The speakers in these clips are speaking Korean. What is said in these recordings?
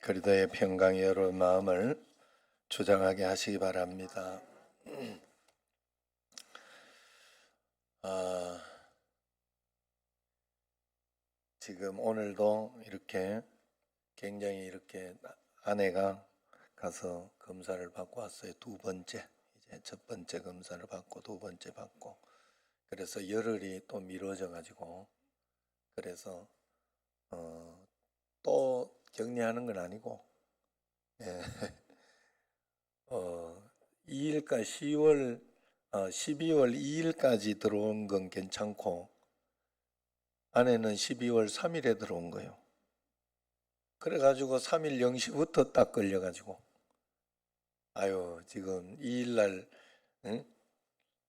그리스도의 평강이 여러분 마음을 주장하게 하시기 바랍니다. 아, 지금 오늘도 이렇게 굉장히 이렇게 아내가 가서 검사를 받고 왔어요. 두 번째, 이제 첫 번째 검사를 받고 두 번째 받고, 그래서 열흘이 또 미뤄져 가지고, 그래서 또 격리하는 건 아니고, 예, 2일까 12월 2일까지 들어온 건 괜찮고, 아내는 12월 3일에 들어온 거예요. 그래가지고 3일 0시부터 딱 걸려가지고, 아유, 지금 2일날 응?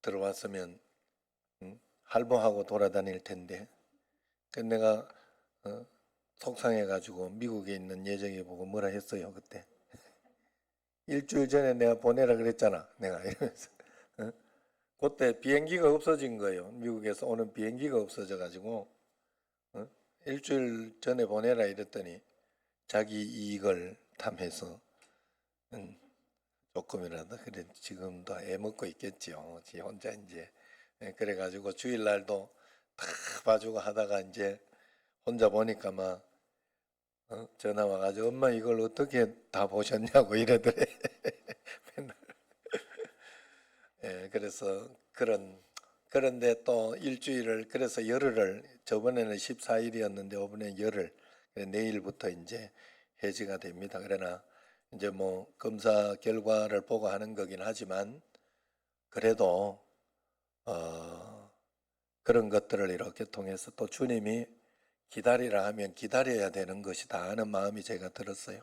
들어왔으면 할부하고 돌아다닐 텐데, 그 내가 속상해가지고 미국에 있는 예정이 보고 뭐라 했어요 그때. 일주일 전에 내가 보내라 그랬잖아, 내가 이러면서. 어? 그때 비행기가 없어진 거예요. 미국에서 오는 비행기가 없어져가지고 일주일 전에 보내라 이랬더니 자기 이익을 탐해서 음, 조금이라도 그래 지금도 애먹고 있겠지요. 지 혼자 이제 그래가지고 주일날도 다 봐주고 하다가 이제 혼자 보니까 막 전화 와가지고 엄마 이걸 어떻게 다 보셨냐고 이러더래. 맨날. 그래서 그런데 또 일주일을 그래서 열흘을 저번에는 14일이었는데 이번에 열흘 내일부터 이제 해지가 됩니다. 그러나 이제 뭐 검사 결과를 보고 하는 거긴 하지만 그래도 그런 것들을 이렇게 통해서 또 주님이 기다리라 하면 기다려야 되는 것이다 하는 마음이 제가 들었어요.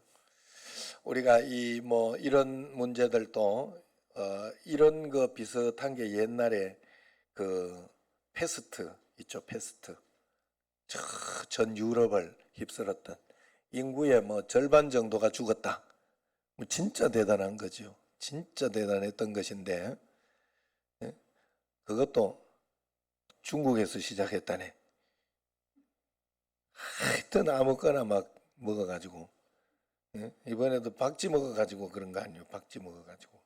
우리가 이 뭐 이런 문제들도 이런 거 비슷한 게 옛날에 그 패스트 있죠, 패스트. 전 유럽을 휩쓸었던 인구의 뭐 절반 정도가 죽었다. 뭐 진짜 대단한 거죠. 진짜 대단했던 것인데 그것도 중국에서 시작했다네. 하여튼 아무거나 막 먹어가지고 이번에도 박쥐 먹어가지고 그런 거 아니에요. 박쥐 먹어가지고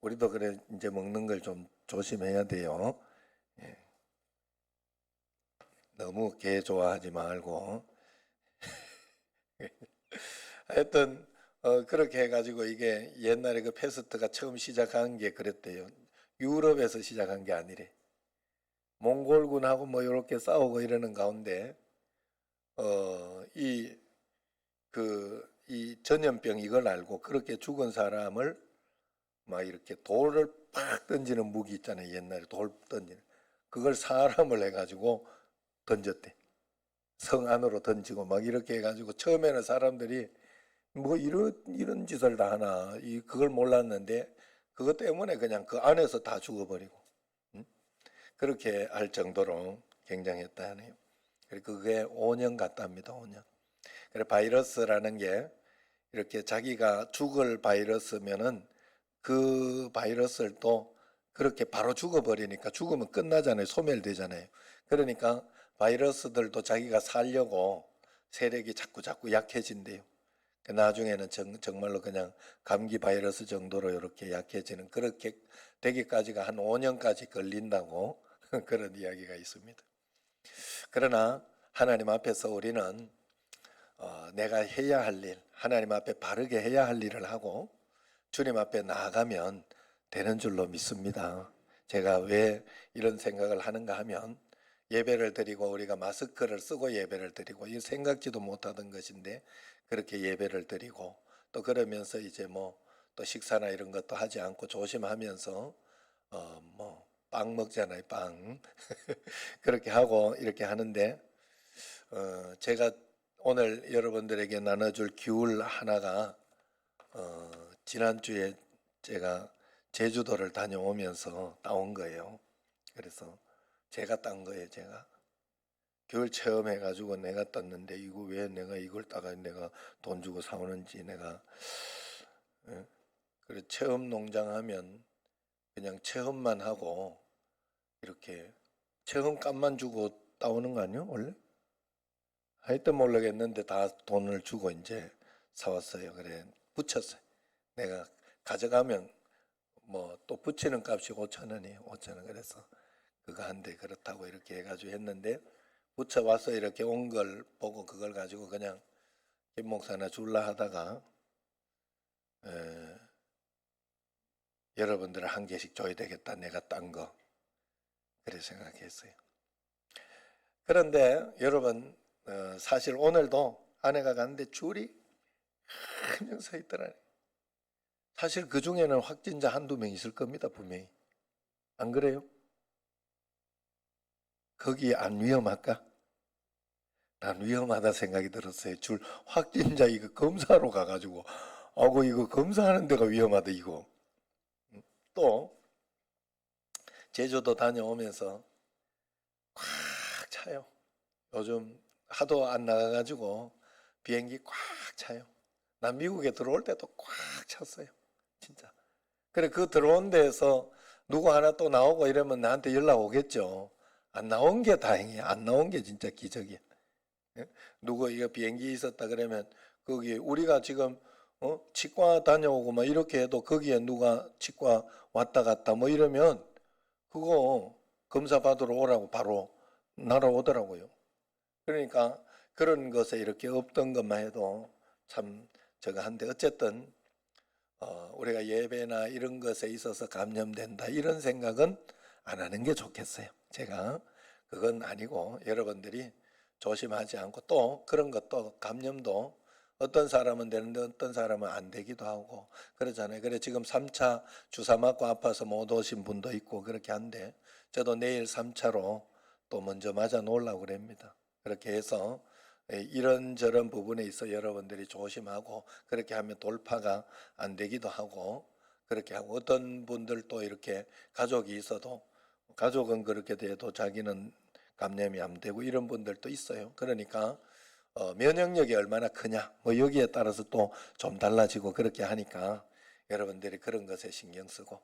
우리도 그래 이제 먹는 걸 좀 조심해야 돼요. 너무 개 좋아하지 말고 하여튼 그렇게 해가지고 이게 옛날에 그 패스트가 처음 시작한 게 그랬대요. 유럽에서 시작한 게 아니래. 몽골군하고 뭐 이렇게 싸우고 이러는 가운데 이 전염병 이걸 알고 그렇게 죽은 사람을 막 이렇게 돌을 팍 던지는 무기 있잖아요. 옛날에 돌 던지는 그걸 사람을 해가지고 던졌대. 성 안으로 던지고 막 이렇게 해가지고 처음에는 사람들이 뭐 이런 짓을 다 하나 그걸 몰랐는데 그것 때문에 그냥 그 안에서 다 죽어버리고 그렇게 할 정도로 굉장했다 하네요. 그게 5년 갔답니다. 5년. 그래 바이러스라는 게 이렇게 자기가 죽을 바이러스면은 그 바이러스를 또 그렇게 바로 죽어버리니까 죽으면 끝나잖아요. 소멸되잖아요. 그러니까 바이러스들도 자기가 살려고 세력이 자꾸 약해진대요. 나중에는 정말로 그냥 감기 바이러스 정도로 이렇게 약해지는 그렇게 되기까지가 한 5년까지 걸린다고 그런 이야기가 있습니다. 그러나 하나님 앞에서 우리는 내가 해야 할 일, 하나님 앞에 바르게 해야 할 일을 하고 주님 앞에 나아가면 되는 줄로 믿습니다. 제가 왜 이런 생각을 하는가 하면 예배를 드리고 우리가 마스크를 쓰고 예배를 드리고 이 생각지도 못하던 것인데 그렇게 예배를 드리고 또 그러면서 이제 뭐 또 식사나 이런 것도 하지 않고 조심하면서 뭐 빵 먹잖아요, 빵. 그렇게 하고 이렇게 하는데 제가 오늘 여러분들에게 나눠줄 기울 하나가 지난주에 제가 제주도를 다녀오면서 따온 거예요. 그래서 제가 딴 거예요, 제가. 겨울 체험해가지고 내가 땄는데 이거 왜 내가 이걸 따가 내가 돈 주고 사오는지 내가 그래 체험 농장 하면 그냥 체험만 하고 이렇게 체험값만 주고 따오는 거 아니요 원래? 하여튼 모르겠는데 다 돈을 주고 이제 사왔어요. 그래 붙였어요. 내가 가져가면 뭐 또 붙이는 값이 5,000원이에요. 5,000원. 그래서 그거 한 대 그렇다고 이렇게 해가지고 했는데, 붙여와서 이렇게 온 걸 보고 그걸 가지고 그냥 김 목사나 줄라 하다가 여러분들 한 개씩 줘야 되겠다, 내가 딴 거. 그래 생각했어요. 그런데 여러분, 사실 오늘도 아내가 갔는데 줄이 한명 서 있더라고요. 사실 그 중에는 확진자 한두 명 있을 겁니다, 분명히. 안 그래요? 거기 안 위험할까? 난 위험하다 생각이 들었어요. 확진자 이거 검사로 가가지고, 아고 이거 검사하는 데가 위험하다 이거. 또 제주도 다녀오면서 꽉 차요. 요즘 하도 안 나가가지고 비행기 꽉 차요. 난 미국에 들어올 때도 꽉 찼어요. 진짜. 그래 그 들어온 데에서 누구 하나 또 나오고 이러면 나한테 연락 오겠죠. 안 나온 게 다행이야. 안 나온 게 진짜 기적이야. 누구 이거 비행기 있었다 그러면 거기 우리가 지금 치과 다녀오고 막 이렇게 해도 거기에 누가 치과 왔다 갔다 뭐 이러면 그거 검사 받으러 오라고 바로 날아오더라고요. 그러니까 그런 것에 이렇게 없던 것만 해도 참 저거 한데, 어쨌든 우리가 예배나 이런 것에 있어서 감염된다 이런 생각은 안 하는 게 좋겠어요. 제가 그건 아니고 여러분들이 조심하지 않고, 또 그런 것도 감염도 어떤 사람은 되는데 어떤 사람은 안 되기도 하고 그러잖아요. 그래 지금 3차 주사 맞고 아파서 못 오신 분도 있고 그렇게 한데, 저도 내일 3차로 또 먼저 맞아 놓으려고 그럽니다. 그렇게 해서 이런저런 부분에 있어 여러분들이 조심하고, 그렇게 하면 돌파가 안 되기도 하고 그렇게 하고, 어떤 분들도 이렇게 가족이 있어도 가족은 그렇게 돼도 자기는 감염이 안 되고 이런 분들도 있어요. 그러니까 면역력이 얼마나 크냐 뭐 여기에 따라서 또 좀 달라지고 그렇게 하니까 여러분들이 그런 것에 신경 쓰고,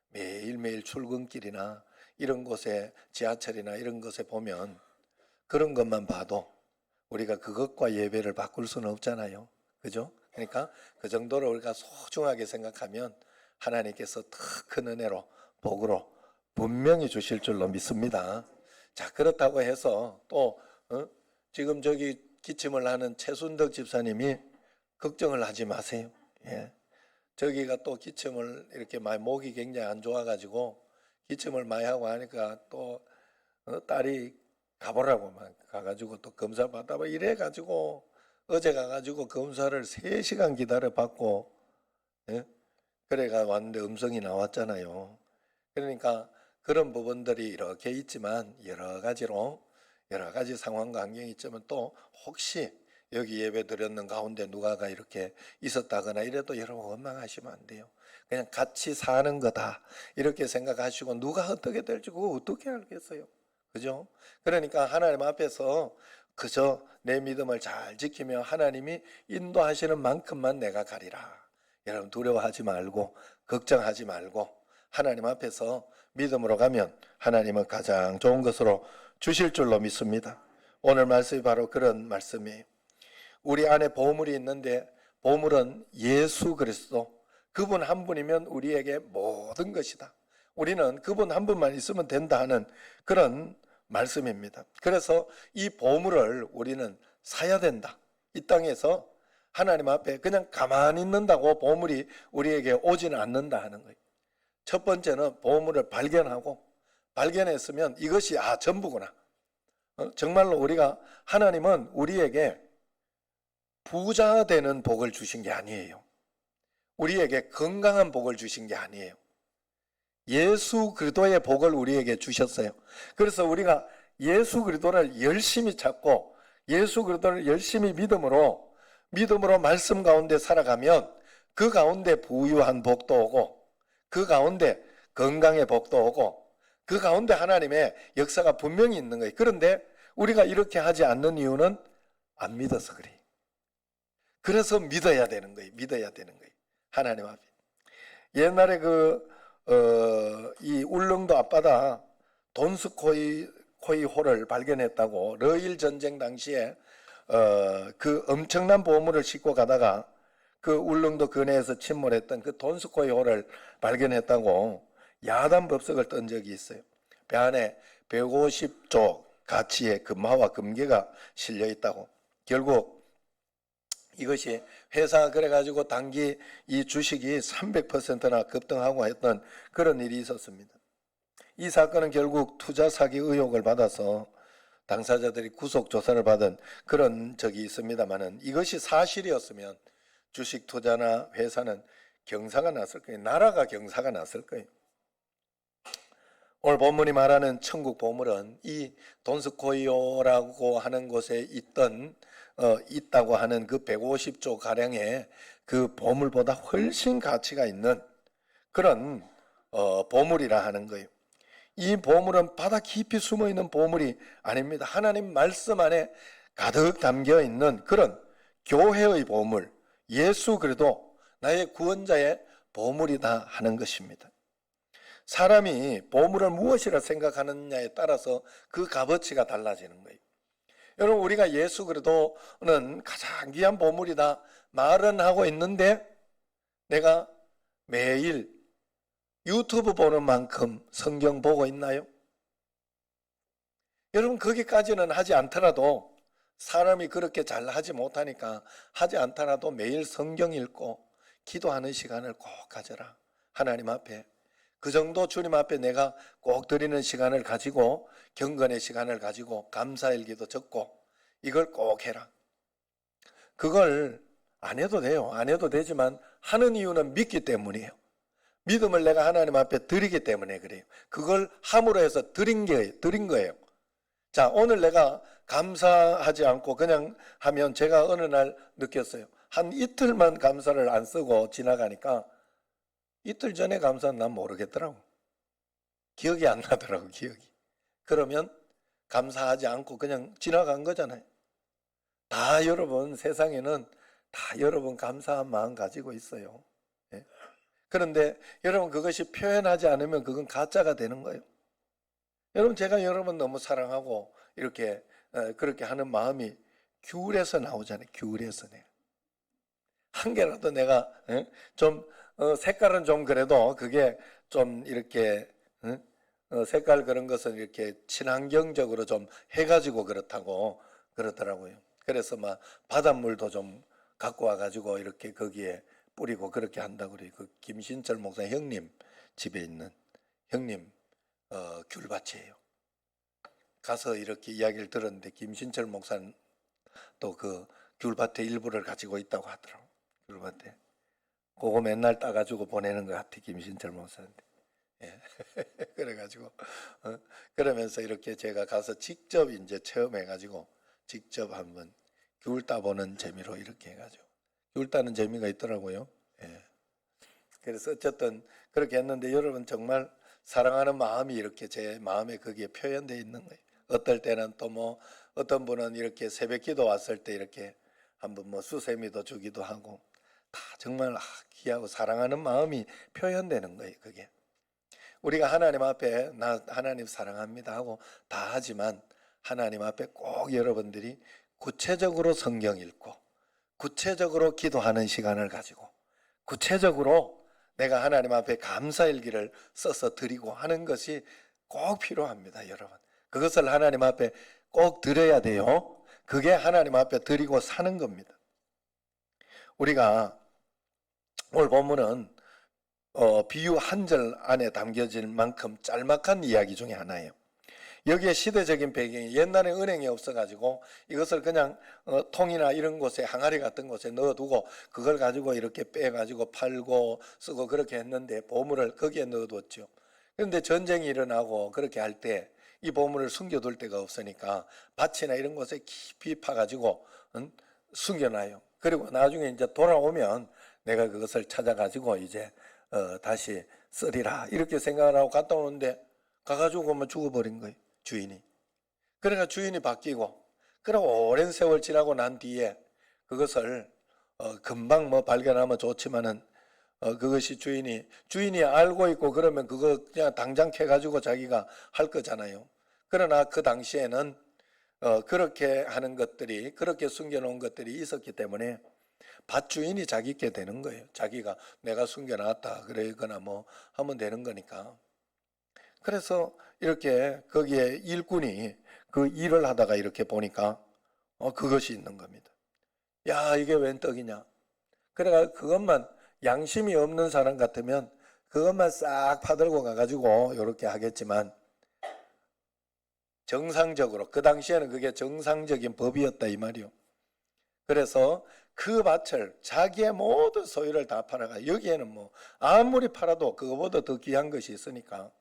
매일매일 출근길이나 이런 곳에 지하철이나 이런 곳에 보면 그런 것만 봐도 우리가 그것과 예배를 바꿀 수는 없잖아요. 그죠? 그러니까 그 정도로 우리가 소중하게 생각하면 하나님께서 더 큰 은혜로 복으로 분명히 주실 줄로 믿습니다. 자, 그렇다고 해서 또 지금 저기 기침을 하는 최순덕 집사님이 걱정을 하지 마세요. 예. 저기가 또 기침을 이렇게 많이, 목이 굉장히 안 좋아가지고 기침을 많이 하고 하니까 또 딸이 가보라고 막 가가지고 또 검사 받아봐 이래가지고 어제 가가지고 검사를 3시간 기다려 받고, 예? 그래가 왔는데 음성이 나왔잖아요. 그러니까 그런 부분들이 이렇게 있지만 여러 가지 상황과 환경이 있지만, 또 혹시 여기 예배 드렸는 가운데 누가가 이렇게 있었다거나 이래도 여러분 원망하시면 안 돼요. 그냥 같이 사는 거다 이렇게 생각하시고, 누가 어떻게 될지 그거 어떻게 알겠어요. 그죠? 그러니까 하나님 앞에서 그저 내 믿음을 잘 지키며 하나님이 인도하시는 만큼만 내가 가리라. 여러분 두려워하지 말고 걱정하지 말고 하나님 앞에서 믿음으로 가면 하나님은 가장 좋은 것으로 주실 줄로 믿습니다. 오늘 말씀이 바로 그런 말씀이에요. 우리 안에 보물이 있는데, 보물은 예수 그리스도, 그분 한 분이면 우리에게 모든 것이다. 우리는 그분 한 분만 있으면 된다 하는 그런 말씀입니다. 그래서 이 보물을 우리는 사야 된다. 이 땅에서 하나님 앞에 그냥 가만히 있는다고 보물이 우리에게 오지는 않는다 하는 거예요. 첫 번째는 보물을 발견했으면 이것이 전부구나. 정말로 우리가, 하나님은 우리에게 부자 되는 복을 주신 게 아니에요. 우리에게 건강한 복을 주신 게 아니에요. 예수 그리스도의 복을 우리에게 주셨어요. 그래서 우리가 예수 그리스도를 열심히 찾고 예수 그리스도를 열심히 믿음으로 말씀 가운데 살아가면 그 가운데 부유한 복도 오고, 그 가운데 건강의 복도 오고, 그 가운데 하나님의 역사가 분명히 있는 거예요. 그런데 우리가 이렇게 하지 않는 이유는 안 믿어서 그래요. 그래서 믿어야 되는 거예요. 하나님 앞에. 옛날에 이 울릉도 앞바다 돈스코이호를 발견했다고, 러일 전쟁 당시에 그 엄청난 보물을 싣고 가다가 그 울릉도 근해에서 침몰했던 그 돈스코이호를 발견했다고 야단 법석을 떤 적이 있어요. 배 안에 150조 가치의 금화와 금괴가 실려 있다고. 결국 이것이 회사가 그래가지고 단기 이 주식이 300%나 급등하고 했던 그런 일이 있었습니다. 이 사건은 결국 투자 사기 의혹을 받아서 당사자들이 구속 조사를 받은 그런 적이 있습니다만은, 이것이 사실이었으면 주식 투자나 회사는 경사가 났을 거예요. 나라가 경사가 났을 거예요. 오늘 본문이 말하는 천국 보물은 이 돈스코이오라고 하는 곳에 있다고 하는 그 150조 가량의 그 보물보다 훨씬 가치가 있는 그런 보물이라 하는 거예요. 이 보물은 바다 깊이 숨어 있는 보물이 아닙니다. 하나님 말씀 안에 가득 담겨 있는 그런 교회의 보물, 예수 그리스도 나의 구원자의 보물이다 하는 것입니다. 사람이 보물을 무엇이라 생각하느냐에 따라서 그 값어치가 달라지는 거예요. 여러분, 우리가 예수 그리스도는 가장 귀한 보물이다 말은 하고 있는데, 내가 매일 유튜브 보는 만큼 성경 보고 있나요? 여러분, 거기까지는 하지 않더라도, 사람이 그렇게 잘 하지 못하니까 하지 않더라도 매일 성경 읽고 기도하는 시간을 꼭 가져라. 하나님 앞에 그 정도 주님 앞에 내가 꼭 드리는 시간을 가지고, 경건의 시간을 가지고 감사일기도 적고 이걸 꼭 해라. 그걸 안 해도 돼요. 안 해도 되지만 하는 이유는 믿기 때문이에요. 믿음을 내가 하나님 앞에 드리기 때문에 그래요. 그걸 함으로 해서 드린 거예요. 자, 오늘 내가 감사하지 않고 그냥 하면, 제가 어느 날 느꼈어요. 한 이틀만 감사를 안 쓰고 지나가니까 이틀 전에 감사는 난 모르겠더라고. 기억이 안 나더라고, 기억이. 그러면 감사하지 않고 그냥 지나간 거잖아요. 다 여러분, 세상에는 다 여러분 감사한 마음 가지고 있어요. 예? 그런데 여러분, 그것이 표현하지 않으면 그건 가짜가 되는 거예요. 여러분, 제가 여러분 너무 사랑하고 이렇게 그렇게 하는 마음이 귤에서 나오잖아요. 귤에서 내가 한 개라도 내가 좀 색깔은 좀 그래도 그게 좀 이렇게 색깔 그런 것은 이렇게 친환경적으로 좀 해가지고 그렇다고 그러더라고요. 그래서 막 바닷물도 좀 갖고 와가지고 이렇게 거기에 뿌리고 그렇게 한다고 그래요. 그 김신철 목사 형님 집에 있는 형님 귤밭이에요. 가서 이렇게 이야기를 들었는데, 김신철 목사는 또 그 귤밭의 일부를 가지고 있다고 하더라고. 귤밭에 그거 맨날 따가지고 보내는 것 같아, 김신철 목사한테. 예. 그래가지고 그러면서 이렇게 제가 가서 직접 이제 체험해가지고 직접 한번 귤 따보는 재미로 이렇게 해가지고 귤 따는 재미가 있더라고요. 예. 그래서 어쨌든 그렇게 했는데, 여러분 정말 사랑하는 마음이 이렇게 제 마음에 거기에 표현되어 있는 거예요. 어떨 때는 또 뭐 어떤 분은 이렇게 새벽기도 왔을 때 이렇게 한번 뭐 수세미도 주기도 하고, 다 정말 귀하고 사랑하는 마음이 표현되는 거예요. 그게 우리가 하나님 앞에 나 하나님 사랑합니다 하고 다 하지만, 하나님 앞에 꼭 여러분들이 구체적으로 성경 읽고 구체적으로 기도하는 시간을 가지고 구체적으로 내가 하나님 앞에 감사일기를 써서 드리고 하는 것이 꼭 필요합니다. 여러분, 그것을 하나님 앞에 꼭 드려야 돼요. 그게 하나님 앞에 드리고 사는 겁니다. 우리가 오늘 본문은 비유 한 절 안에 담겨질 만큼 짤막한 이야기 중에 하나예요. 여기에 시대적인 배경이, 옛날에 은행이 없어가지고 이것을 그냥 통이나 이런 곳에, 항아리 같은 곳에 넣어두고 그걸 가지고 이렇게 빼가지고 팔고 쓰고 그렇게 했는데, 보물을 거기에 넣어뒀죠. 그런데 전쟁이 일어나고 그렇게 할 때 이 보물을 숨겨둘 데가 없으니까 밭이나 이런 곳에 깊이 파가지고 숨겨놔요. 그리고 나중에 이제 돌아오면 내가 그것을 찾아가지고 이제 다시 쓰리라 이렇게 생각을 하고 갔다 오는데, 가가지고 오면 죽어버린 거예요, 주인이. 그러니까 주인이 바뀌고, 그러고 오랜 세월 지나고 난 뒤에 그것을 금방 뭐 발견하면 좋지만은 그것이 주인이 알고 있고 그러면 그거 그냥 당장 캐가지고 자기가 할 거잖아요. 그러나 그 당시에는 그렇게 하는 것들이, 그렇게 숨겨놓은 것들이 있었기 때문에 밭 주인이 자기께 되는 거예요. 자기가 내가 숨겨놨다 그러거나 뭐 하면 되는 거니까. 그래서 이렇게 거기에 일꾼이 그 일을 하다가 이렇게 보니까 그것이 있는 겁니다. 야, 이게 웬 떡이냐. 그래가 그것만 양심이 없는 사람 같으면 그것만 싹 파들고 가가지고 이렇게 하겠지만, 정상적으로 그 당시에는 그게 정상적인 법이었다 이 말이요. 그래서 그 밭을 자기의 모든 소유를 다 팔아가, 여기에는 뭐 아무리 팔아도 그거보다 더 귀한 것이 있으니까.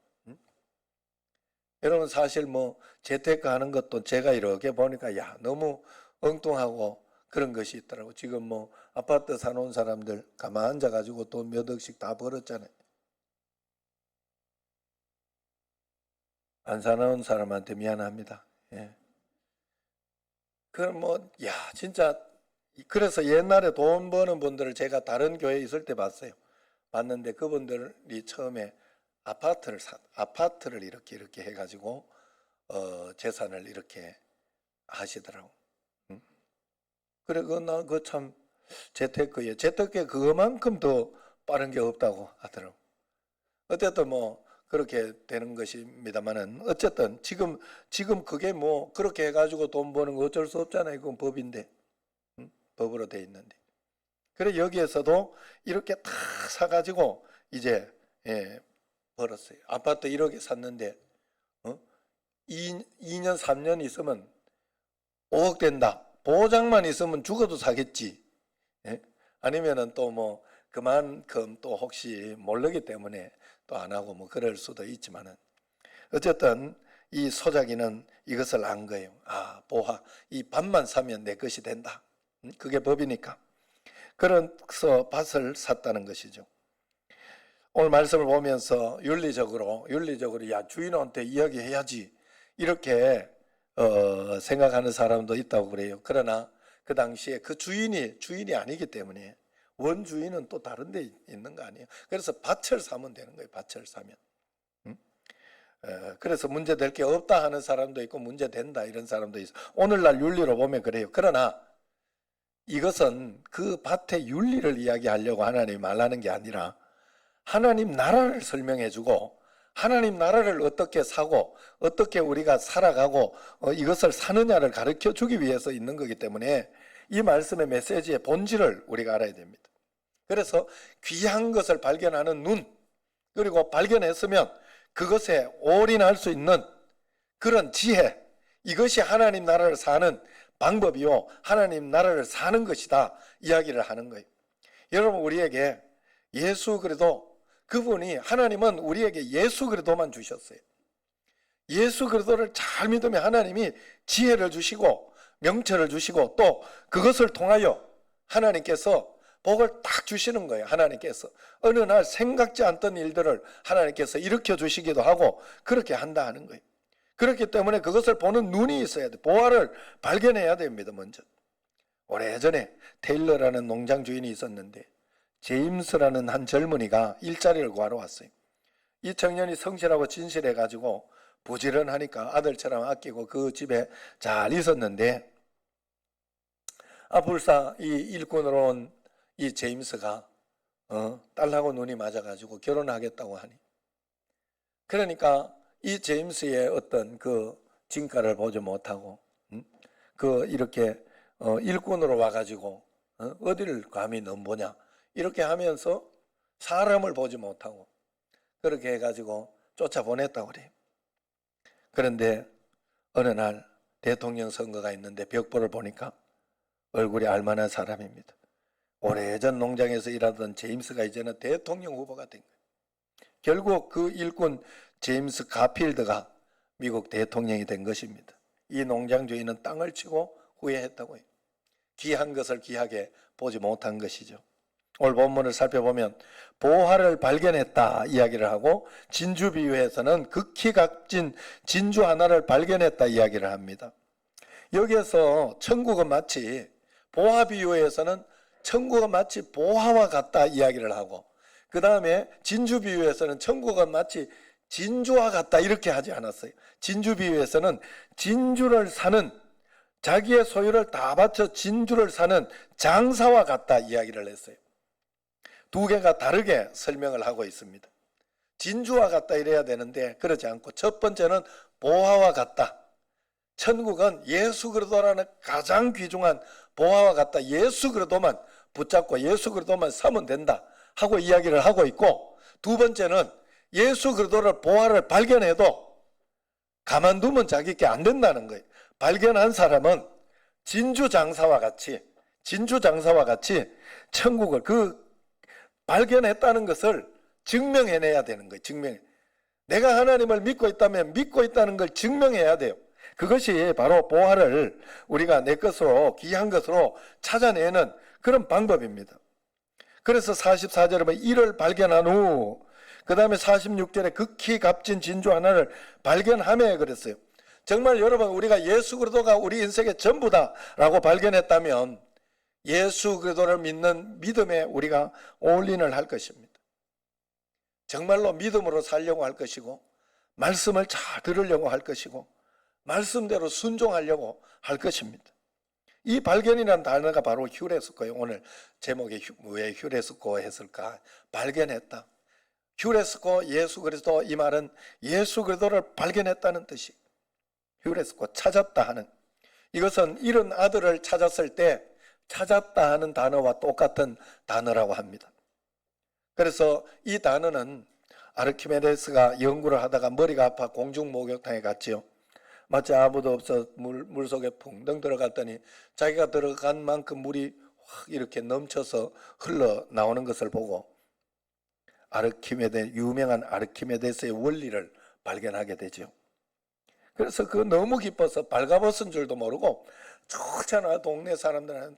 여러분, 사실 뭐 재테크 하는 것도 제가 이렇게 보니까 야, 너무 엉뚱하고 그런 것이 있더라고. 지금 뭐 아파트 사놓은 사람들 가만 앉아가지고 돈 몇 억씩 다 벌었잖아요. 안 사놓은 사람한테 미안합니다. 예. 그럼 뭐, 야, 진짜. 그래서 옛날에 돈 버는 분들을 제가 다른 교회에 있을 때 봤어요. 봤는데 그분들이 처음에 아파트를 이렇게 해가지고 재산을 이렇게 하시더라고. 응? 그래, 그 참 재테크에 그거만큼 더 빠른 게 없다고 하더라고. 어쨌든 뭐 그렇게 되는 것입니다만은, 어쨌든 지금 그게 뭐 그렇게 해가지고 돈 버는 거 어쩔 수 없잖아요. 그건 법인데. 법으로 돼 있는데. 그래, 여기에서도 이렇게 다 사가지고 이제 벌었어요. 아파트 1억에 샀는데 2년 3년 있으면 5억 된다. 보장만 있으면 죽어도 사겠지. 예? 아니면은 또 뭐 그만큼 또 혹시 모르기 때문에 또 안 하고 뭐 그럴 수도 있지만은, 어쨌든 이 소작이는 이것을 안 거예요. 아, 보화, 이 밭만 사면 내 것이 된다. 그게 법이니까. 그래서 밭을 샀다는 것이죠. 오늘 말씀을 보면서 윤리적으로 야, 주인한테 이야기해야지 이렇게 생각하는 사람도 있다고 그래요. 그러나 그 당시에 그 주인이 아니기 때문에, 원주인은 또 다른 데 있는 거 아니에요. 그래서 밭을 사면 되는 거예요. 밭을 사면. 그래서 문제될 게 없다 하는 사람도 있고 문제된다 이런 사람도 있어. 오늘날 윤리로 보면 그래요. 그러나 이것은 그 밭의 윤리를 이야기하려고 하나님이 말하는 게 아니라 하나님 나라를 설명해 주고, 하나님 나라를 어떻게 사고 어떻게 우리가 살아가고 이것을 사느냐를 가르쳐 주기 위해서 있는 거기 때문에 이 말씀의 메시지의 본질을 우리가 알아야 됩니다. 그래서 귀한 것을 발견하는 눈, 그리고 발견했으면 그것에 올인할 수 있는 그런 지혜, 이것이 하나님 나라를 사는 방법이요, 하나님 나라를 사는 것이다 이야기를 하는 거예요. 여러분, 우리에게 예수 그리스도, 그분이, 하나님은 우리에게 예수 그리스도만 주셨어요. 예수 그리스도를 잘 믿으면 하나님이 지혜를 주시고 명철을 주시고 또 그것을 통하여 하나님께서 복을 딱 주시는 거예요. 하나님께서 어느 날 생각지 않던 일들을 하나님께서 일으켜 주시기도 하고 그렇게 한다 하는 거예요. 그렇기 때문에 그것을 보는 눈이 있어야 돼. 보화를 발견해야 됩니다. 먼저. 오래전에 테일러라는 농장 주인이 있었는데 제임스라는 한 젊은이가 일자리를 구하러 왔어요. 이 청년이 성실하고 진실해가지고 부지런하니까 아들처럼 아끼고 그 집에 잘 있었는데, 불사 이 일꾼으로 온 이 제임스가 딸하고 눈이 맞아가지고 결혼하겠다고 하니, 그러니까 이 제임스의 어떤 그 진가를 보지 못하고 그 이렇게 일꾼으로 와가지고 어디를 감히 넘보냐 이렇게 하면서 사람을 보지 못하고 그렇게 해가지고 쫓아보냈다고 그래요. 그런데 어느 날 대통령 선거가 있는데 벽보를 보니까 얼굴이 알만한 사람입니다. 오래전 농장에서 일하던 제임스가 이제는 대통령 후보가 된 거예요. 결국 그 일꾼 제임스 가필드가 미국 대통령이 된 것입니다. 이 농장 주인은 땅을 치고 후회했다고 해요. 귀한 것을 귀하게 보지 못한 것이죠. 오늘 본문을 살펴보면 보화를 발견했다 이야기를 하고, 진주 비유에서는 극히 값진 진주 하나를 발견했다 이야기를 합니다. 여기에서 천국은 마치, 보화 비유에서는 천국은 마치 보화와 같다 이야기를 하고, 그 다음에 진주 비유에서는 천국은 마치 진주와 같다 이렇게 하지 않았어요. 진주 비유에서는 진주를 사는 자기의 소유를 다 바쳐 진주를 사는 장사와 같다 이야기를 했어요. 두 개가 다르게 설명을 하고 있습니다. 진주와 같다 이래야 되는데 그러지 않고 첫 번째는 보화와 같다. 천국은 예수 그리스도라는 가장 귀중한 보화와 같다. 예수 그리스도만 붙잡고 예수 그리스도만 사면 된다 하고 이야기를 하고 있고, 두 번째는 예수 그리스도를 보화를 발견해도 가만두면 자기께 안 된다는 거예요. 발견한 사람은 진주 장사와 같이 천국을 발견했다는 것을 증명해내야 되는 거예요. 내가 하나님을 믿고 있다면 믿고 있다는 걸 증명해야 돼요. 그것이 바로 보화를 우리가 내 것으로 귀한 것으로 찾아내는 그런 방법입니다. 그래서 44절에 보면 이를 발견한 후 그 다음에 46절에 극히 값진 진주 하나를 발견하며 그랬어요. 정말 여러분 우리가 예수 그리스도가 우리 인생의 전부다라고 발견했다면 예수 그리스도를 믿는 믿음에 우리가 올인을 할 것입니다. 정말로 믿음으로 살려고 할 것이고 말씀을 잘 들으려고 할 것이고 말씀대로 순종하려고 할 것입니다. 이 발견이라는 단어가 바로 휴레스코예요. 오늘 제목에 왜 휴레스코 했을까? 발견했다. 휴레스코 예수 그리스도, 이 말은 예수 그리스도를 발견했다는 뜻이 휴레스코 찾았다 하는, 이것은 이런 아들을 찾았을 때 찾았다 하는 단어와 똑같은 단어라고 합니다. 그래서 이 단어는 아르키메데스가 연구를 하다가 머리가 아파 공중 목욕탕에 갔지요. 마치 아무도 없어 물속에 붕덩 들어갔더니 자기가 들어간 만큼 물이 확 이렇게 넘쳐서 흘러 나오는 것을 보고 유명한 아르키메데스의 원리를 발견하게 되죠. 그래서 너무 기뻐서 발가벗은 줄도 모르고 쫓아나 동네 사람들은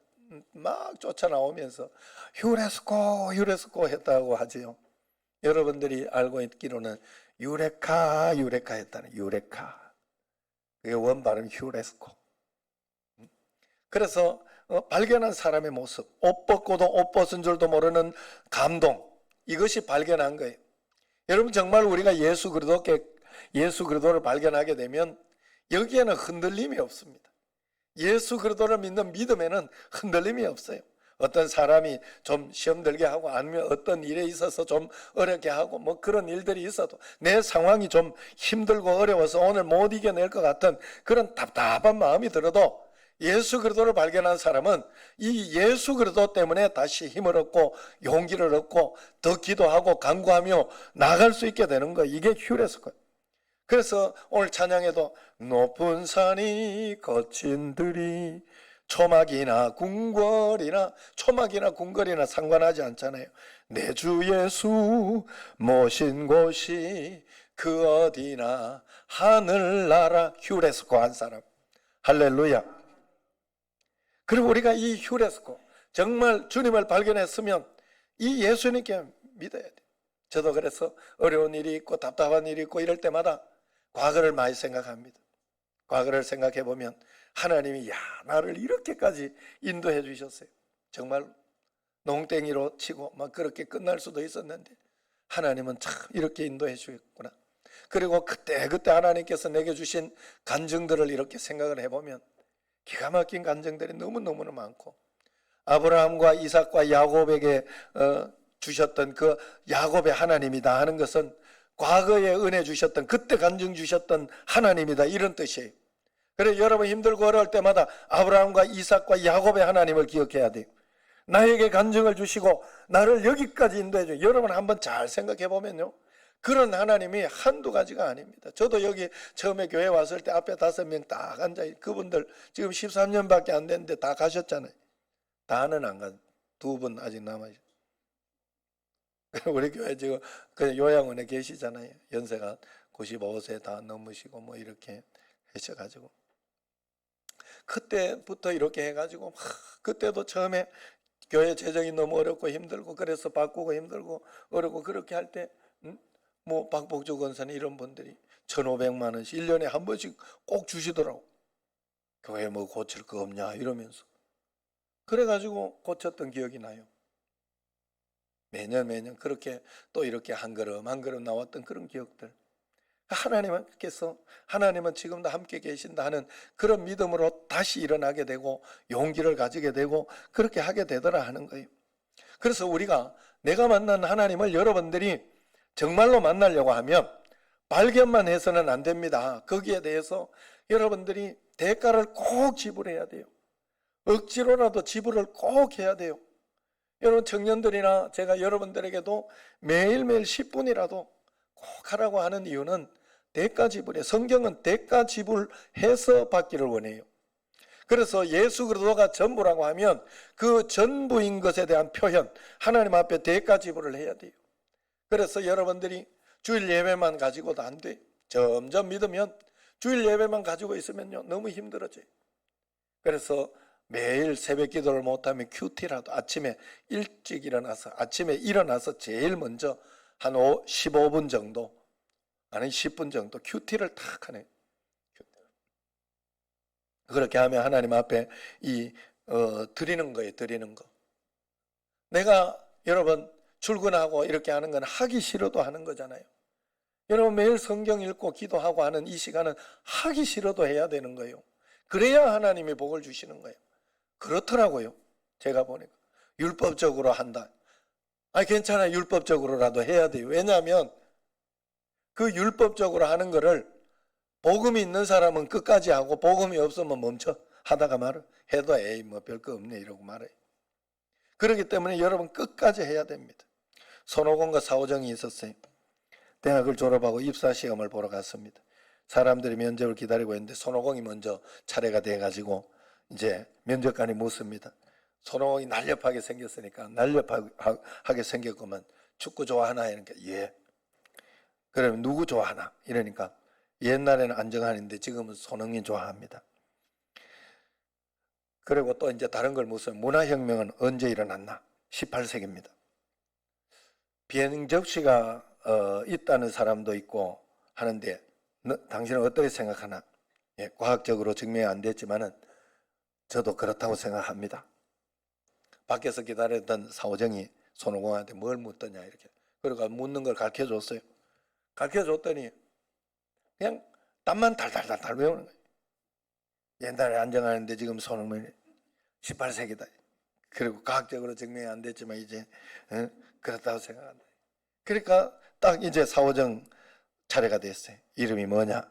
막 쫓아나오면서 휴레스코 했다고 하지요. 여러분들이 알고 있기로는 유레카 했다는 유레카. 그게 원발음 휴레스코. 그래서 발견한 사람의 모습, 옷 벗고도 옷 벗은 줄도 모르는 감동, 이것이 발견한 거예요. 여러분 정말 우리가 예수 그리스도를 발견하게 되면 여기에는 흔들림이 없습니다. 예수 그리스도를 믿는 믿음에는 흔들림이 없어요. 어떤 사람이 좀 시험 들게 하고 아니면 어떤 일에 있어서 좀 어렵게 하고 뭐 그런 일들이 있어도 내 상황이 좀 힘들고 어려워서 오늘 못 이겨낼 것 같은 그런 답답한 마음이 들어도 예수 그리스도를 발견한 사람은 이 예수 그리스도 때문에 다시 힘을 얻고 용기를 얻고 더 기도하고 간구하며 나아갈 수 있게 되는 거예요. 이게 휴레스코예요. 그래서 오늘 찬양에도 높은 산이 거친 들이 초막이나 궁궐이나 상관하지 않잖아요. 내 주 예수 모신 곳이 그 어디나 하늘나라. 휴레스코 한 사람. 할렐루야. 그리고 우리가 이 휴레스코 정말 주님을 발견했으면 이 예수님께 믿어야 돼. 저도 그래서 어려운 일이 있고 답답한 일이 있고 이럴 때마다 과거를 많이 생각합니다. 과거를 생각해 보면 하나님이 나를 이렇게까지 인도해 주셨어요. 정말 농땡이로 치고 막 그렇게 끝날 수도 있었는데 하나님은 참 이렇게 인도해 주셨구나. 그리고 그때 하나님께서 내게 주신 간증들을 이렇게 생각을 해보면 기가 막힌 간증들이 너무너무 많고, 아브라함과 이삭과 야곱에게 주셨던 그 야곱의 하나님이다 하는 것은 과거에 은혜 주셨던, 그때 간증 주셨던 하나님이다, 이런 뜻이에요. 그래서 여러분 힘들고 어려울 때마다 아브라함과 이삭과 야곱의 하나님을 기억해야 돼요. 나에게 간증을 주시고 나를 여기까지 인도해 줘. 여러분 한번 잘 생각해 보면요, 그런 하나님이 한두 가지가 아닙니다. 저도 여기 처음에 교회 왔을 때 앞에 5명 딱 앉아있는 그분들 지금 13년밖에 안 됐는데 다 가셨잖아요. 다는 안 가. 2분 아직 남아있어요. 우리 교회 지금 그 요양원에 계시잖아요. 연세가 95세 다 넘으시고 뭐 이렇게 하셔가지고 그때부터 이렇게 해가지고 그때도 처음에 교회 재정이 너무 어렵고 힘들고 그래서 바꾸고 힘들고 어렵고 그렇게 할 때 뭐 박복주 권사님 이런 분들이 1,500만 원씩 1년에 한 번씩 꼭 주시더라고. 교회 뭐 고칠 거 없냐 이러면서. 그래가지고 고쳤던 기억이 나요. 매년 그렇게 또 이렇게 한 걸음 나왔던 그런 기억들. 하나님께서 하나님은 지금도 함께 계신다 하는 그런 믿음으로 다시 일어나게 되고 용기를 가지게 되고 그렇게 하게 되더라 하는 거예요. 그래서 우리가 내가 만난 하나님을 여러분들이 정말로 만나려고 하면 발견만 해서는 안 됩니다. 거기에 대해서 여러분들이 대가를 꼭 지불해야 돼요. 억지로라도 지불을 꼭 해야 돼요. 여러분 청년들이나 제가 여러분들에게도 매일매일 10분이라도 꼭 하라고 하는 이유는 대가 지불이에요. 성경은 대가 지불해서 받기를 원해요. 그래서 예수 그리스도가 전부라고 하면 그 전부인 것에 대한 표현, 하나님 앞에 대가 지불을 해야 돼요. 그래서 여러분들이 주일 예배만 가지고도 안 돼. 점점 믿으면 주일 예배만 가지고 있으면요 너무 힘들어져요. 그래서 매일 새벽 기도를 못하면 큐티라도 아침에 일찍 일어나서 아침에 일어나서 제일 먼저 한 15분 정도 아니 10분 정도 큐티를 탁 하네. 그렇게 하면 하나님 앞에 드리는 거예요. 드리는 거. 내가 여러분 출근하고 이렇게 하는 건 하기 싫어도 하는 거잖아요. 여러분 매일 성경 읽고 기도하고 하는 이 시간은 하기 싫어도 해야 되는 거예요. 그래야 하나님이 복을 주시는 거예요. 그렇더라고요. 제가 보니까 율법적으로 한다. 아니 괜찮아요. 율법적으로라도 해야 돼요. 왜냐하면 그 율법적으로 하는 거를 복음이 있는 사람은 끝까지 하고 복음이 없으면 멈춰 하다가 말아. 해도 에이 뭐 별거 없네 이러고 말아요. 그렇기 때문에 여러분 끝까지 해야 됩니다. 손오공과 사오정이 있었어요. 대학을 졸업하고 입사 시험을 보러 갔습니다. 사람들이 면접을 기다리고 있는데 손오공이 먼저 차례가 돼가지고 이제 면접관이 묻습니다. 손오공이 날렵하게 생겼으니까 날렵하게 생겼구만. 축구 좋아하나? 이러니까 예. 그러면 누구 좋아하나? 이러니까 옛날에는 안정환인데 지금은 손흥민 좋아합니다. 그리고 또 이제 다른 걸 묻으면 문화혁명은 언제 일어났나? 18세기입니다. 비행 접시가 있다는 사람도 있고 하는데 당신은 어떻게 생각하나? 예, 과학적으로 증명이 안 됐지만은 저도 그렇다고 생각합니다. 밖에서 기다렸던 사오정이 손오공한테 뭘 묻더냐 이렇게. 그러니까 묻는 걸 가르쳐줬어요. 가르쳐줬더니 그냥 답만 달달달달 외우는 거예요. 옛날에 안정하는데 지금 손흥민이 18세기다. 그리고 과학적으로 증명이 안 됐지만 이제 그렇다고 생각한다. 그러니까 딱 이제 사오정 차례가 됐어요. 이름이 뭐냐?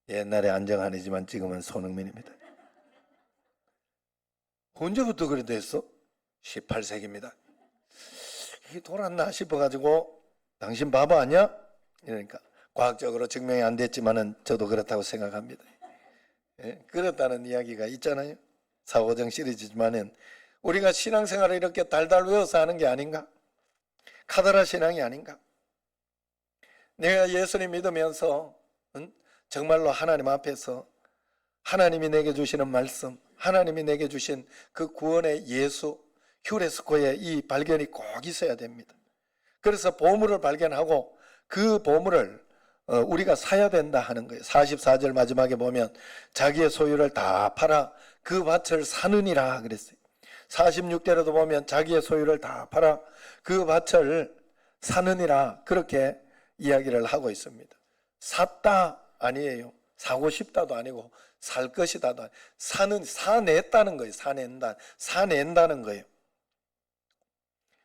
옛날에 안정환이지만 지금은 손흥민입니다. 언제부터 그래 됐어? 18세기입니다. 이게 돌았나 싶어가지고 당신 바보 아니야? 이러니까 과학적으로 증명이 안 됐지만은 저도 그렇다고 생각합니다. 예? 그렇다는 이야기가 있잖아요. 사오정 시리즈지만은 우리가 신앙생활을 이렇게 달달 외워서 하는 게 아닌가? 카더라 신앙이 아닌가? 내가 예수님 믿으면서 정말로 하나님 앞에서 하나님이 내게 주시는 말씀, 하나님이 내게 주신 그 구원의 예수, 휴레스코의 이 발견이 꼭 있어야 됩니다. 그래서 보물을 발견하고 그 보물을 우리가 사야 된다 하는 거예요. 44절 마지막에 보면 자기의 소유를 다 팔아 그 밭을 사느니라 그랬어요. 46절에도 보면 자기의 소유를 다 팔아 그 밭을 사느니라 그렇게 이야기를 하고 있습니다. 샀다 아니에요. 사고 싶다도 아니고 살 것이다도 아니고 사냈다는 거예요. 사낸다는 거예요.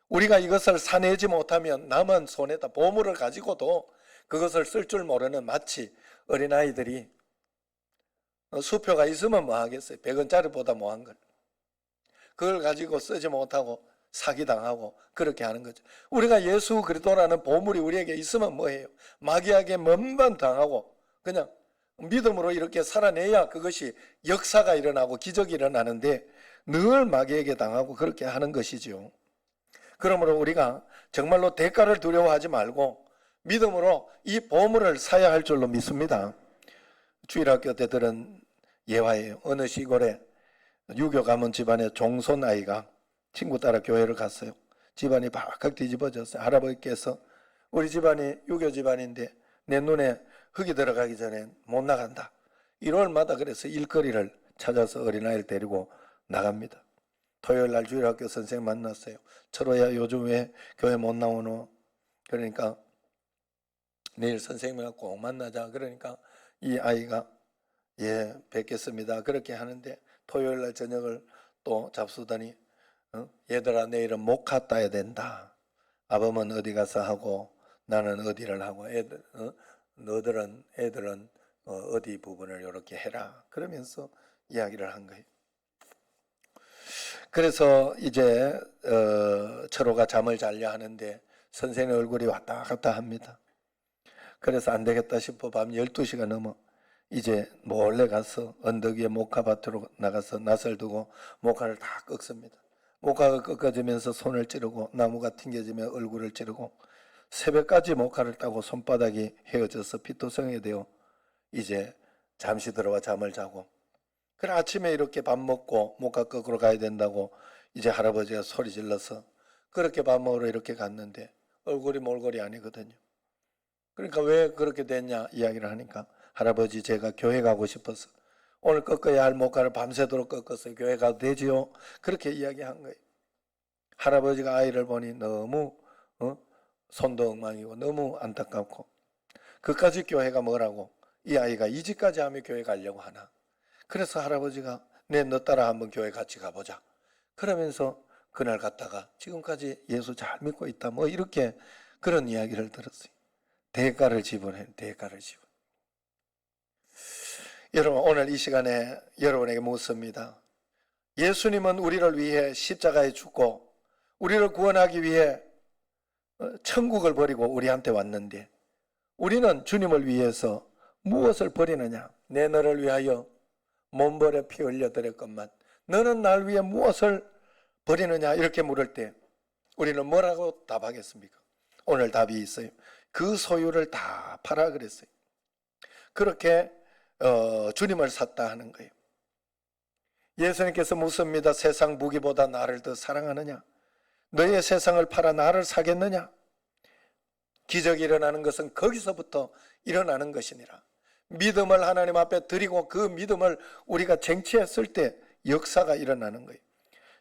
우리가 이것을 사내지 못하면 남은 손에다 보물을 가지고도 그것을 쓸 줄 모르는 마치 어린아이들이 수표가 있으면 뭐 하겠어요. 100원짜리보다 뭐한 걸. 그걸 가지고 쓰지 못하고 사기당하고 그렇게 하는 거죠. 우리가 예수 그리스도라는 보물이 우리에게 있으면 뭐해요? 마귀에게 먼만 당하고 그냥 믿음으로 이렇게 살아내야 그것이 역사가 일어나고 기적이 일어나는데 늘 마귀에게 당하고 그렇게 하는 것이죠. 그러므로 우리가 정말로 대가를 두려워하지 말고 믿음으로 이 보물을 사야 할 줄로 믿습니다. 주일학교 때 들은 예화예요. 어느 시골에 유교 가문 집안의 종손 아이가 친구 따라 교회를 갔어요. 집안이 바깥 뒤집어졌어요. 할아버지께서 우리 집안이 유교 집안인데 내 눈에 흙이 들어가기 전에 못 나간다. 1월마다 그래서 일거리를 찾아서 어린아이를 데리고 나갑니다. 토요일 날 주일학교 선생님 만났어요. 철호야 요즘 왜 교회 못 나오노? 그러니까 내일 선생님이랑 꼭 만나자. 그러니까 이 아이가 예, 뵙겠습니다. 그렇게 하는데 토요일 날 저녁을 또 잡수더니 얘들아 내일은 목화 따야 된다. 아범은 어디 가서 하고 나는 어디를 하고 너들은 애들은 어디 부분을 이렇게 해라. 그러면서 이야기를 한 거예요. 그래서 이제 철호가 잠을 자려 하는데 선생님 얼굴이 왔다 갔다 합니다. 그래서 안 되겠다 싶어 밤 12시가 넘어 이제 몰래 가서 언덕 위에 목화밭으로 나가서 낫을 두고 목화를 다 꺾습니다. 목화가 꺾어지면서 손을 찌르고 나무가 튕겨지며 얼굴을 찌르고 새벽까지 목화를 따고 손바닥이 헤어져서 피투성이 되어 이제 잠시 들어와 잠을 자고 그래 아침에 이렇게 밥 먹고 목화 꺾으러 가야 된다고 이제 할아버지가 소리 질러서 그렇게 밥 먹으러 이렇게 갔는데 얼굴이 몰골이 아니거든요. 그러니까 왜 그렇게 됐냐 이야기를 하니까 할아버지 제가 교회 가고 싶어서 오늘 꺾어야 할 목화를 밤새도록 꺾었어요. 교회 가도 되지요? 그렇게 이야기한 거예요. 할아버지가 아이를 보니 너무 손도 엉망이고 너무 안타깝고 그까지 교회가 뭐라고 이 아이가 이 집까지 하면 교회 가려고 하나. 그래서 할아버지가 너 따라 한번 교회 같이 가보자. 그러면서 그날 갔다가 지금까지 예수 잘 믿고 있다. 뭐 이렇게 그런 이야기를 들었어요. 대가를 지불해. 대가를 지불. 여러분 오늘 이 시간에 여러분에게 묻습니다. 예수님은 우리를 위해 십자가에 죽고 우리를 구원하기 위해 천국을 버리고 우리한테 왔는데 우리는 주님을 위해서 무엇을 버리느냐? 내 너를 위하여 몸 버려 피 흘려 드렸건만 너는 날 위해 무엇을 버리느냐? 이렇게 물을 때 우리는 뭐라고 답하겠습니까? 오늘 답이 있어요. 그 소유를 다 팔아 그랬어요. 그렇게 주님을 샀다 하는 거예요. 예수님께서 묻습니다. 세상 무기보다 나를 더 사랑하느냐? 너의 세상을 팔아 나를 사겠느냐? 기적이 일어나는 것은 거기서부터 일어나는 것이니라. 믿음을 하나님 앞에 드리고 그 믿음을 우리가 쟁취했을 때 역사가 일어나는 거예요.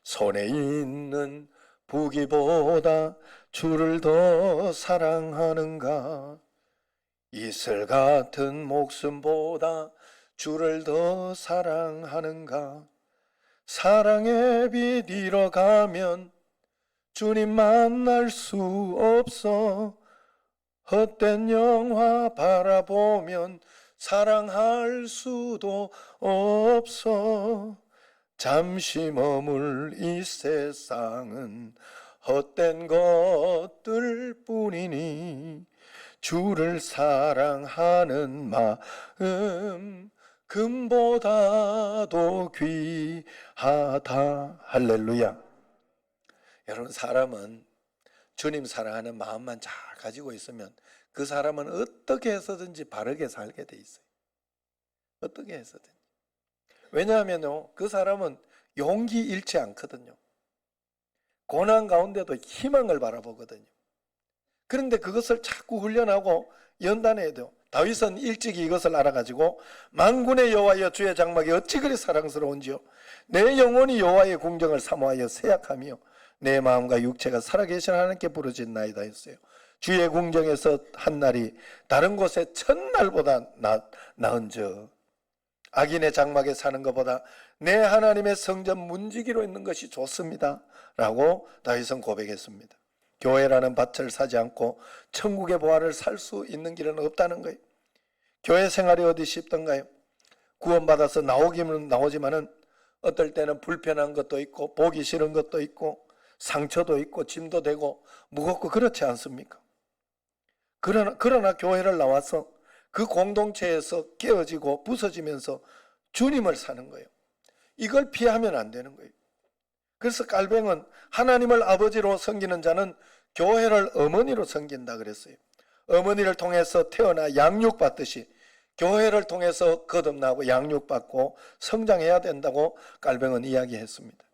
손에 있는 부귀보다 주를 더 사랑하는가? 이슬 같은 목숨보다 주를 더 사랑하는가? 사랑의 빛 잃어가면 주님 만날 수 없어. 헛된 영화 바라보면 사랑할 수도 없어. 잠시 머물 이 세상은 헛된 것들 뿐이니 주를 사랑하는 마음 금보다도 귀하다. 할렐루야. 여러분 사람은 주님 사랑하는 마음만 잘 가지고 있으면 그 사람은 어떻게 해서든지 바르게 살게 돼 있어요. 어떻게 해서든지. 왜냐하면요 그 사람은 용기 잃지 않거든요. 고난 가운데도 희망을 바라보거든요. 그런데 그것을 자꾸 훈련하고 연단해야 돼요. 다윗은 일찍이 이것을 알아가지고 만군의 여호와여 주의 장막이 어찌 그리 사랑스러운지요. 내 영혼이 여호와의 궁정을 사모하여 새약하며 내 마음과 육체가 살아계신 하나님께 부르짖나이다 했어요. 주의 궁정에서 한 날이 다른 곳에 천날보다 나은즉 악인의 장막에 사는 것보다 내 하나님의 성전 문지기로 있는 것이 좋습니다 라고 다윗은 고백했습니다. 교회라는 밭을 사지 않고 천국의 보화를 살 수 있는 길은 없다는 거예요. 교회 생활이 어디 쉽던가요? 구원받아서 나오기는 나오지만은 어떨 때는 불편한 것도 있고 보기 싫은 것도 있고 상처도 있고 짐도 되고 무겁고 그렇지 않습니까? 그러나 교회를 나와서 그 공동체에서 깨어지고 부서지면서 주님을 사는 거예요. 이걸 피하면 안 되는 거예요. 그래서 깔뱅은 하나님을 아버지로 섬기는 자는 교회를 어머니로 섬긴다 그랬어요. 어머니를 통해서 태어나 양육받듯이 교회를 통해서 거듭나고 양육받고 성장해야 된다고 깔뱅은 이야기했습니다.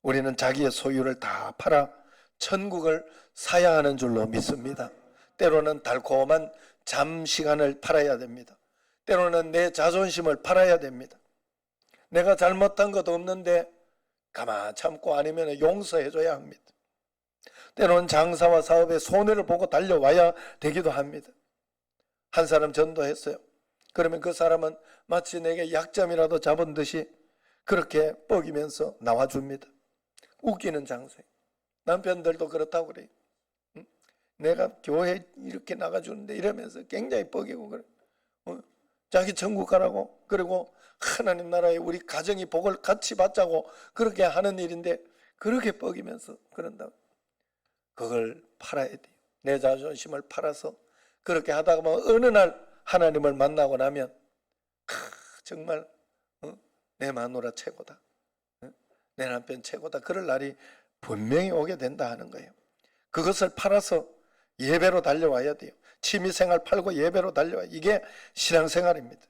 우리는 자기의 소유를 다 팔아 천국을 사야 하는 줄로 믿습니다. 때로는 달콤한 잠시간을 팔아야 됩니다. 때로는 내 자존심을 팔아야 됩니다. 내가 잘못한 것도 없는데 가만 참고 아니면 용서해줘야 합니다. 때로는 장사와 사업에 손해를 보고 달려와야 되기도 합니다. 한 사람 전도했어요. 그러면 그 사람은 마치 내게 약점이라도 잡은 듯이 그렇게 뻐기면서 나와줍니다. 웃기는 장사예요. 남편들도 그렇다고 그래요. 내가 교회 이렇게 나가주는데 이러면서 굉장히 뻐기고 그래. 자기 천국 가라고, 그리고 하나님 나라에 우리 가정이 복을 같이 받자고 그렇게 하는 일인데 그렇게 뻐기면서 그런다. 그걸 팔아야 돼요. 내 자존심을 팔아서 그렇게 하다가 뭐 어느 날 하나님을 만나고 나면 정말 내 마누라 최고다, 내 남편 최고다, 그럴 날이 분명히 오게 된다 하는 거예요. 그것을 팔아서 예배로 달려와야 돼요. 취미생활 팔고 예배로 달려와야, 이게 신앙생활입니다.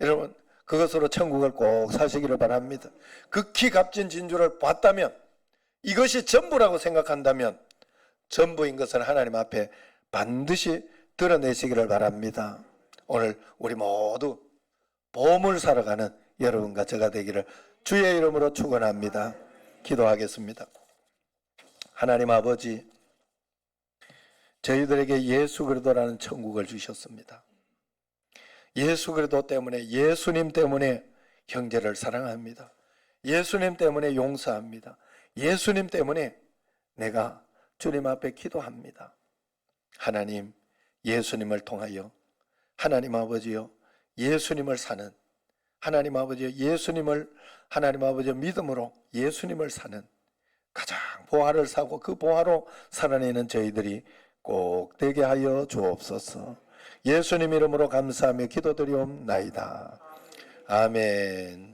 여러분, 그것으로 천국을 꼭 사시기를 바랍니다. 극히 값진 진주를 봤다면, 이것이 전부라고 생각한다면 전부인 것을 하나님 앞에 반드시 드러내시기를 바랍니다. 오늘 우리 모두 보물 사러 가는 여러분과 제가 되기를 주의 이름으로 축원합니다. 기도하겠습니다. 하나님 아버지, 저희들에게 예수 그리스도라는 천국을 주셨습니다. 예수 그리스도 때문에, 예수님 때문에 형제를 사랑합니다. 예수님 때문에 용서합니다. 예수님 때문에 내가 주님 앞에 기도합니다. 하나님, 예수님을 통하여 하나님 아버지요, 예수님을 사는, 하나님 아버지요, 예수님을 하나님 아버지요 믿음으로 예수님을 사는 가장 보화를 사고 그 보화로 살아내는 저희들이 꼭 되게 하여 주옵소서. 예수님 이름으로 감사하며 기도드리옵나이다. 아멘.